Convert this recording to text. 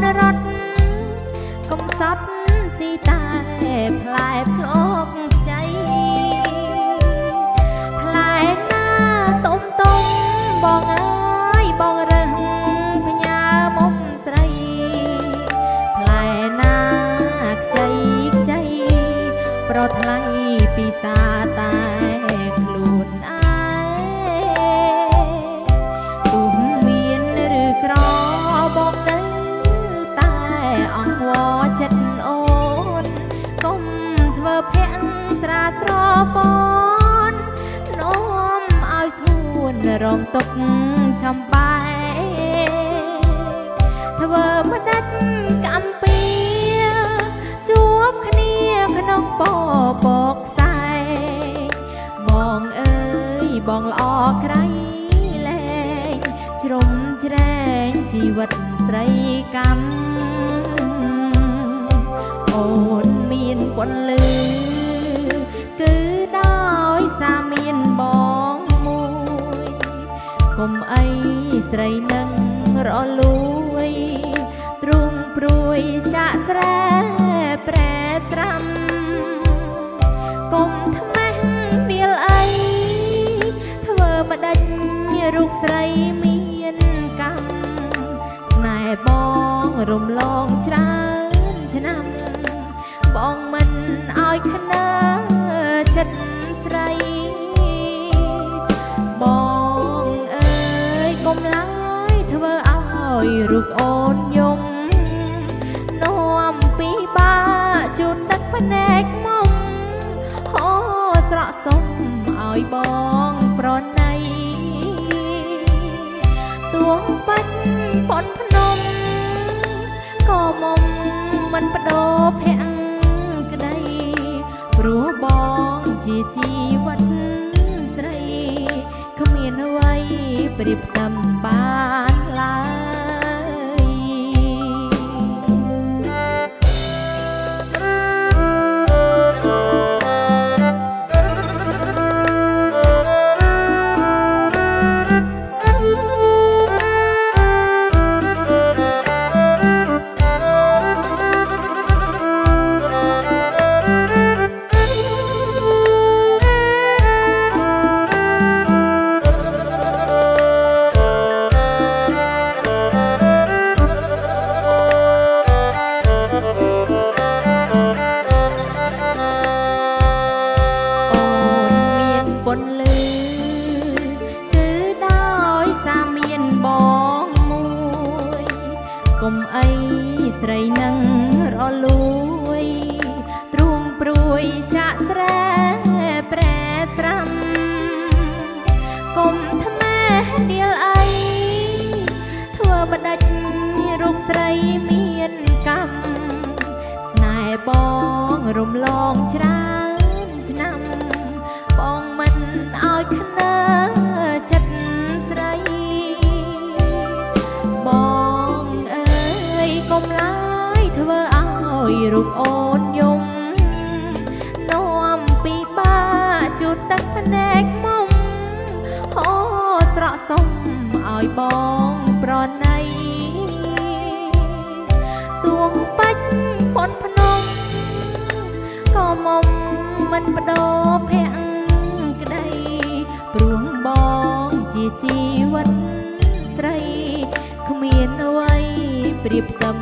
នរត់កំសត់ស៊ីតែផ្លែភ្លោកใจផ្លែណាទុំទុំបងអើយបងរើសផ្ញើមុំស្រីផ្លែណាខ្ចីខ្ចីប្រថ្លៃពីសាតែខ្លួនឯងទុំមានឬក្របងទៅតែអង្គវចិត្តអូនកុំធ្វើភ័ក្រត្រាស្រពននោមឲ្យស្ងួនរងទុកចំបែធ្វើម្ដេចកំពីជួបគ្នាក្នុងពពកផ្សែងបងអើយបងល្អក្រៃលែងជ្រុំជ្រែងជីវិតស្រីកម្មអូនមានពន្លឺគឺដោយសារមានបងមួយកុំអីស្រីនឹងរលួយទ្រង់ព្រួយចាក់ស្រែប្រែស្រាំកុំថ្មេះនាលអីធ្វើម្ដេចរូបស្រីមានកម្មស្នេហ៍បងរំលងច្រើនឆ្នាំបងមិនឲ្យខ្នើចិត្តស្រីបងអើយកុំឡើយធ្វើឲ្យរូបអូនយំនាំពីបាជូនទឹកភ្នែកមុំហូរស្រក់សុំឲ្យបងប្រណីទួងបាច់ប៉ុនភ្នំក៏មុំមិនបដូរភ័ក្រក្តីព្រោះបងជាជីវិតស្រីគ្មានអ្វីប្រៀបផ្ទឹមបានឡើយពន្លឺគឺដោយសារមានបងមួយកុំអីស្រីនឹងរលួយទ្រង់ព្រួយចាក់ស្រែប្រែស្រាំកុំថ្មេះនាលអីធ្វើម្ដេចរូបស្រីមានកម្មស្នេហ៍បងរំលងច្រើនឆ្នាំបងមិនឲ្យខ្នើចិត្តស្រីបងអើយកុំឡើយធ្វើឲ្យរូបអូនយំនាំពីបាជូនទឹកភ្នែកមុំហូរស្រក់សុំឲ្យបងប្រណីទួងបាច់ប៉ុនភ្នំក៏មុំមិនបដូរភ័ក្រក្តីព្រោះបងជាជីវិតស្រីគ្មានអ្វីប្រៀបផ្ទឹម